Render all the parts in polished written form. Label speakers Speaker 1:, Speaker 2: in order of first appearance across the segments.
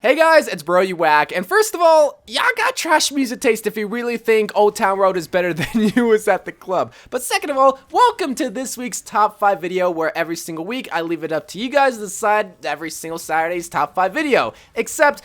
Speaker 1: Hey guys, it's Bro You Whack, and first of all, y'all got trash music taste if you really think Old Town Road is better than You Was at the Club. But second of all, welcome to this week's top 5 video, where every single week I leave it up to you guys to decide every single Saturday's top 5 video. Except,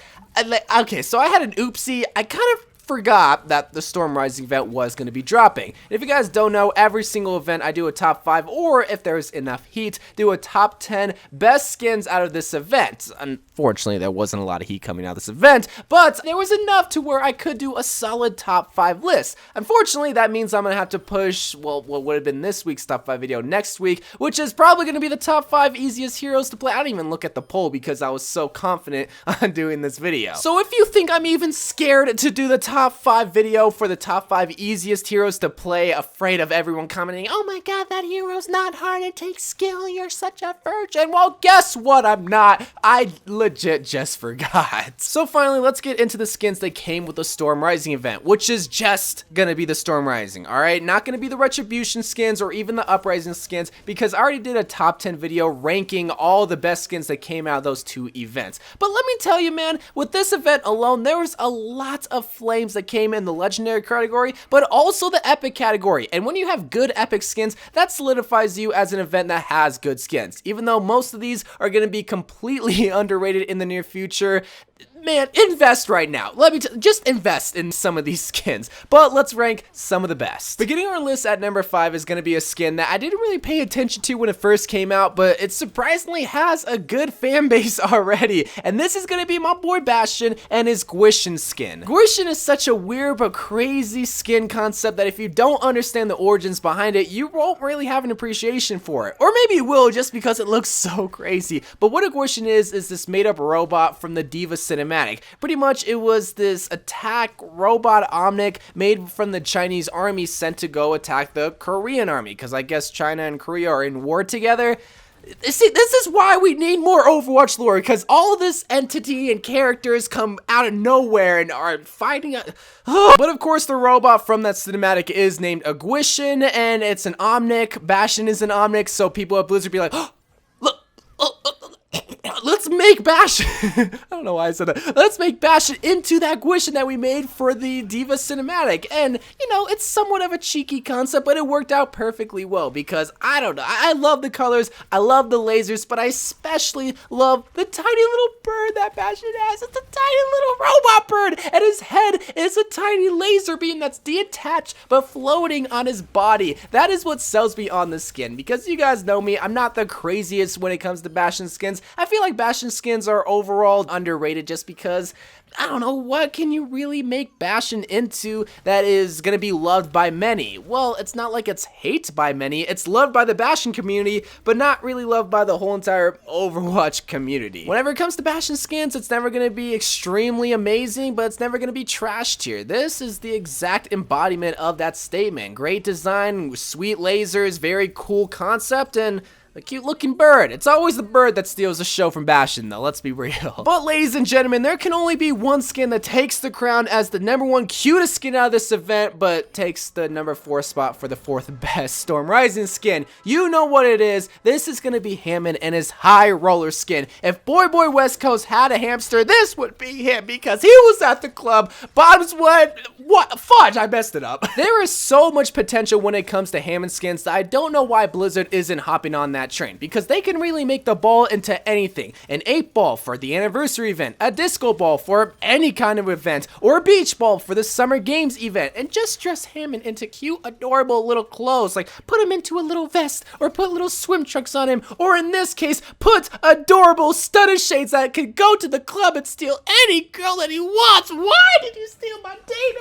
Speaker 1: okay, so I had an oopsie. I kind of forgot that the Storm Rising event was going to be dropping. And if you guys don't know, every single event I do a top 5, or if there's enough heat, do a top 10 best skins out of this event. Unfortunately, there wasn't a lot of heat coming out of this event, but there was enough to where I could do a solid top 5 list. Unfortunately, that means I'm going to have to push, well, what would have been this week's top 5 video next week, which is probably going to be the top 5 easiest heroes to play. I didn't even look at the poll because I was so confident on doing this video. So if you think I'm even scared to do the top 5 video for the top 5 easiest heroes to play, afraid of everyone commenting, oh my god, that hero's not hard, it takes skill, you're such a virgin. Well, guess what, I'm not. I legit just forgot. So finally, let's get into the skins that came with the Storm Rising event, which is just gonna be the Storm Rising, alright? Not gonna be the Retribution skins or even the Uprising skins, because I already did a top 10 video ranking all the best skins that came out of those two events. But let me tell you, man, with this event alone, there was a lot of flames that came in the legendary category, but also the epic category. And when you have good epic skins, that solidifies you as an event that has good skins. Even though most of these are going to be completely underrated in the near future, man, invest right now. Let me just invest in some of these skins. But let's rank some of the best. Beginning our list at number 5 is going to be a skin that I didn't really pay attention to when it first came out, but it surprisingly has a good fan base already. And this is going to be my boy Bastion and his GWISHIN skin. GWISHIN is such a weird but crazy skin concept that if you don't understand the origins behind it, you won't really have an appreciation for it. Or maybe you will, just because it looks so crazy. But what a GWISHIN is this made up robot from the Diva cinematic. Pretty much it was this attack robot Omnic made from the Chinese army sent to go attack the Korean army, because I guess China and Korea are in war together. See, this is why we need more Overwatch lore, because all of this entity and characters come out of nowhere and are fighting. But of course, the robot from that cinematic is named a GWISHIN, and it's an Omnic. Bastion is an Omnic, so people at Blizzard be like, oh, look, let's make Bastion. I don't know why I said that. Let's make Bastion into that GWISHIN that we made for the Diva cinematic. And, you know, it's somewhat of a cheeky concept, but it worked out perfectly well because, I don't know, I love the colors, I love the lasers, but I especially love the tiny little bird that Bastion has. It's a tiny little robot bird, and his head is a tiny laser beam that's detached but floating on his body. That is what sells me on the skin, because you guys know me, I'm not the craziest when it comes to Bastion skins. I feel like Bastion skins are overall underrated just because, I don't know, what can you really make Bastion into that is gonna be loved by many? Well, it's not like it's hated by many, it's loved by the Bastion community, but not really loved by the whole entire Overwatch community. Whenever it comes to Bastion skins, it's never gonna be extremely amazing, but it's never gonna be trash tier. This is the exact embodiment of that statement. Great design, sweet lasers, very cool concept, and a cute looking bird. It's always the bird that steals the show from Bastion though, let's be real. But ladies and gentlemen, there can only be one skin that takes the crown as the #1 cutest skin out of this event, but takes the number 4 spot for the 4th best Storm Rising skin. You know what it is. This is gonna be Hammond and his high roller skin. If Boy West Coast had a hamster, this would be him, because he was at the club. Bottoms what fudge, I messed it up. There is so much potential when it comes to Hammond skins that I don't know why Blizzard isn't hopping on that train, because they can really make the ball into anything. An 8-ball for the anniversary event, a disco ball for any kind of event, or a beach ball for the summer games event, and just dress Hammond into cute, adorable little clothes, like put him into a little vest, or put little swim trunks on him, or in this case, put adorable stunner shades that can go to the club and steal any girl that he wants. Why did you steal my date,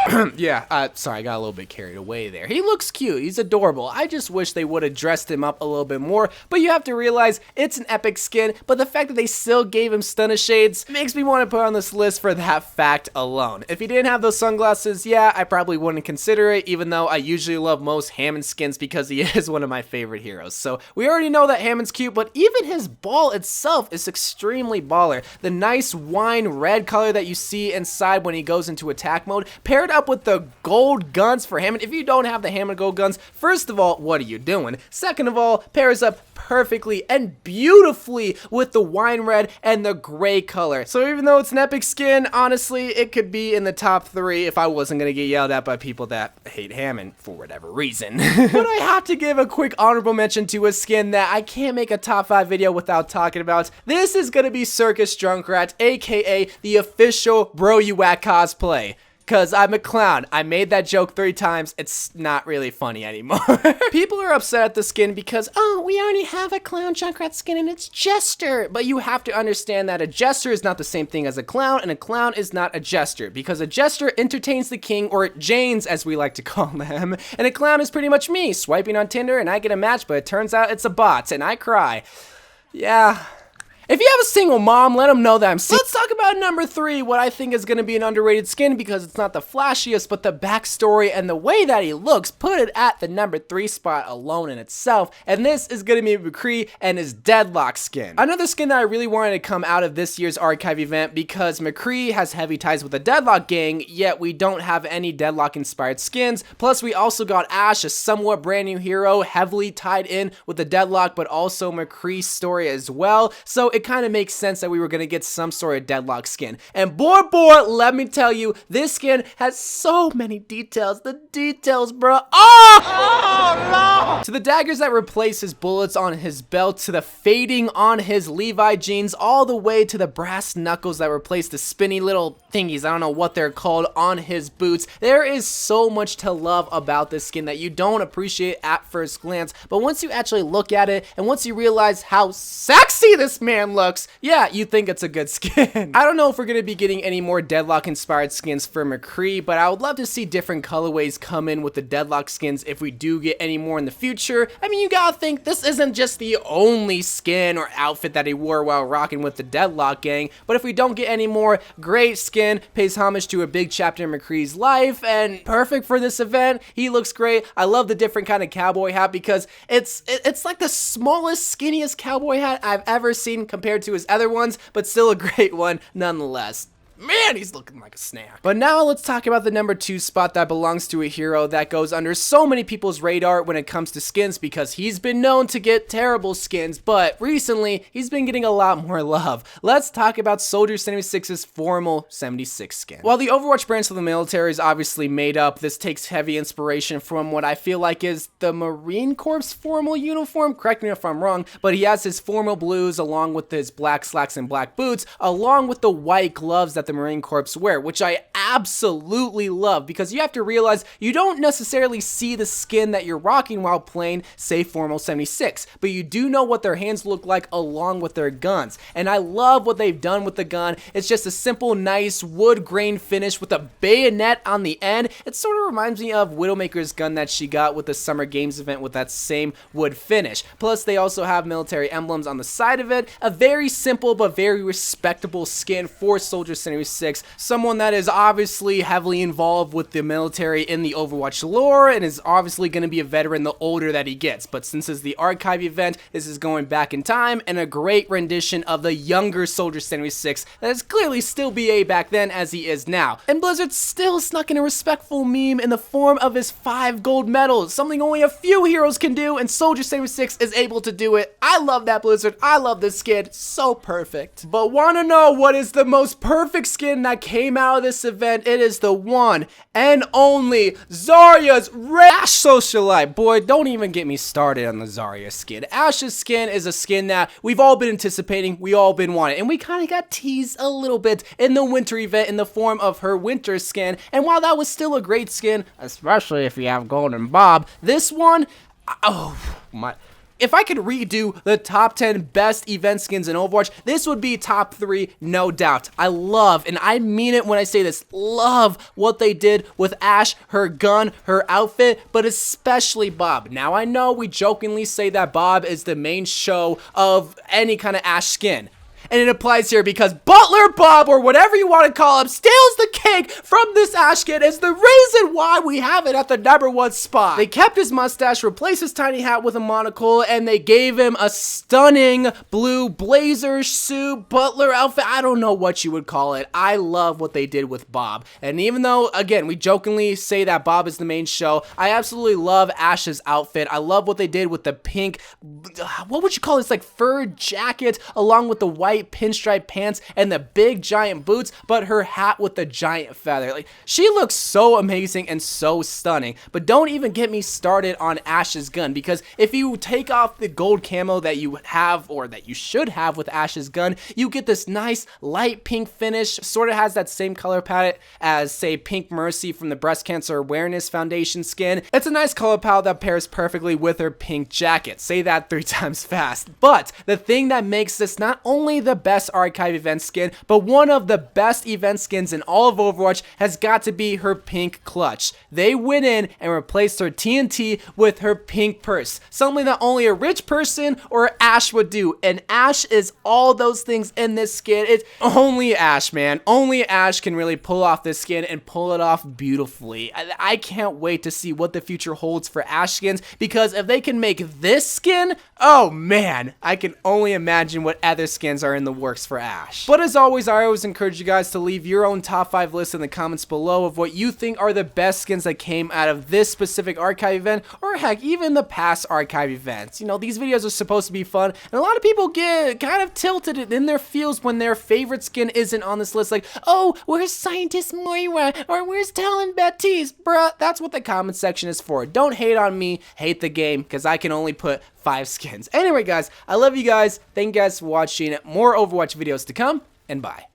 Speaker 1: Hammond? Yeah, sorry, I got a little bit carried away there. He looks cute, he's adorable. I just wish they would have dressed him up a little bit more, but you have to realize it's an epic skin, but the fact that they still gave him stunner shades makes me want to put on this list for that fact alone. If he didn't have those sunglasses, yeah, I probably wouldn't consider it, even though I usually love most Hammond skins because he is one of my favorite heroes. So we already know that Hammond's cute, but even his ball itself is extremely baller. The nice wine red color that you see inside when he goes into attack mode, paired up with the gold guns for Hammond. If you don't have the Hammond gold guns, first of all, what are you doing? Second of all, pairs up perfectly and beautifully with the wine red and the gray color. So even though it's an epic skin, honestly, it could be in the top 3 if I wasn't gonna get yelled at by people that hate Hammond for whatever reason. But I have to give a quick honorable mention to a skin that I can't make a top 5 video without talking about. This is gonna be Circus Junkrat, aka the official Bro You Whack cosplay. Cause I'm a clown. I made that joke 3 times. It's not really funny anymore. People are upset at the skin because, oh, we already have a clown Junkrat skin and it's Jester. But you have to understand that a Jester is not the same thing as a clown, and a clown is not a Jester. Because a Jester entertains the king, or Janes as we like to call them. And a clown is pretty much me, swiping on Tinder and I get a match, but it turns out it's a bot and I cry. Yeah. If you have a single mom, let them know that I'm single. Let's talk about number 3, what I think is going to be an underrated skin because it's not the flashiest, but the backstory and the way that he looks put it at the number 3 spot alone in itself. And this is going to be McCree and his Deadlock skin. Another skin that I really wanted to come out of this year's archive event because McCree has heavy ties with the Deadlock gang, yet we don't have any Deadlock inspired skins. Plus we also got Ash, a somewhat brand new hero, heavily tied in with the Deadlock, but also McCree's story as well. So it kind of makes sense that we were going to get some sort of Deadlock skin. And boy, let me tell you, this skin has so many details. The details, bro. Oh, no! To the daggers that replace his bullets on his belt, to the fading on his Levi jeans, all the way to the brass knuckles that replace the spinny little thingies, I don't know what they're called, on his boots. There is so much to love about this skin that you don't appreciate at first glance. But once you actually look at it, and once you realize how sexy this man looks, yeah, you think it's a good skin. I don't know if we're going to be getting any more Deadlock inspired skins for McCree, but I would love to see different colorways come in with the Deadlock skins if we do get any more in the future. I mean, you gotta think this isn't just the only skin or outfit that he wore while rocking with the Deadlock gang, but if we don't get any more, great skin, pays homage to a big chapter in McCree's life, and perfect for this event. He looks great. I love the different kind of cowboy hat because it's like the smallest, skinniest cowboy hat I've ever seen compared to his other ones, but still a great one nonetheless. Man, he's looking like a snack. But now let's talk about the number 2 spot that belongs to a hero that goes under so many people's radar when it comes to skins because he's been known to get terrible skins, but recently he's been getting a lot more love. Let's talk about Soldier 76's Formal 76 skin. While the Overwatch branch of the military is obviously made up, this takes heavy inspiration from what I feel like is the Marine Corps formal uniform. Correct me if I'm wrong, but he has his formal blues along with his black slacks and black boots, along with the white gloves that the Marine Corps wear, which I absolutely love because you have to realize you don't necessarily see the skin that you're rocking while playing, say, Formal 76, but you do know what their hands look like along with their guns. And I love what they've done with the gun. It's just a simple, nice wood grain finish with a bayonet on the end. It sort of reminds me of Widowmaker's gun that she got with the Summer Games event with that same wood finish. Plus, they also have military emblems on the side of it. A very simple but very respectable skin for Soldier 76, someone that is obviously heavily involved with the military in the Overwatch lore and is obviously going to be a veteran the older that he gets. But since it's the archive event, this is going back in time and a great rendition of the younger Soldier 76 that is clearly still BA back then as he is now. And Blizzard still snuck in a respectful meme in the form of his 5 gold medals, something only a few heroes can do, and Soldier 76 is able to do it. I love that, Blizzard. I love this skin. So perfect. But wanna know what is the most perfect skin that came out of this event? It is the one and only Zarya's Ash Socialite. Boy, don't even get me started on the Zarya skin. Ash's skin is a skin that we've all been anticipating, we all been wanting, and we kind of got teased a little bit in the winter event in the form of her winter skin. And while that was still a great skin, especially if you have Golden Bob, this one, oh my... If I could redo the top 10 best event skins in Overwatch, this would be top 3, no doubt. I love, and I mean it when I say this, love what they did with Ash, her gun, her outfit, but especially Bob. Now I know we jokingly say that Bob is the main show of any kind of Ash skin. And it applies here because Butler Bob, or whatever you want to call him, steals the take from this Ash skin is the reason why we have it at the #1 spot. They kept his mustache, replaced his tiny hat with a monocle, and they gave him a stunning blue blazer, suit, butler outfit. I don't know what you would call it. I love what they did with Bob. And even though, again, we jokingly say that Bob is the main show, I absolutely love Ash's outfit. I love what they did with the pink, what would you call this, like fur jacket, along with the white pinstripe pants and the big giant boots, but her hat with the giant feather. Like, she looks so amazing and so stunning. But don't even get me started on Ash's gun, because if you take off the gold camo that you have, or that you should have with Ash's gun, you get this nice light pink finish. Sort of has that same color palette as, say, Pink Mercy from the Breast Cancer Awareness Foundation skin. It's a nice color palette that pairs perfectly with her pink jacket. Say that 3 times fast. But the thing that makes this not only the best archive event skin, but one of the best event skins in all of Overwatch has got to be her pink clutch. They went in and replaced her TNT with her pink purse. Something that only a rich person or Ash would do. And Ash is all those things in this skin. It's only Ash, man. Only Ash can really pull off this skin and pull it off beautifully. I can't wait to see what the future holds for Ash skins, because if they can make this skin, oh man, I can only imagine what other skins are in the works for Ash. But as always, I always encourage you guys to leave your own top 5 list in the comments below of what you think are the best skins that came out of this specific archive event, or heck, even the past archive events. You know, these videos are supposed to be fun, and a lot of people get kind of tilted in their feels when their favorite skin isn't on this list. Like, oh, where's Scientist Moira? Or where's Talon Baptiste? Bruh, that's what the comment section is for. Don't hate on me, hate the game, because I can only put 5 skins. Anyway, guys, I love you guys. Thank you guys for watching. More Overwatch videos to come, and bye.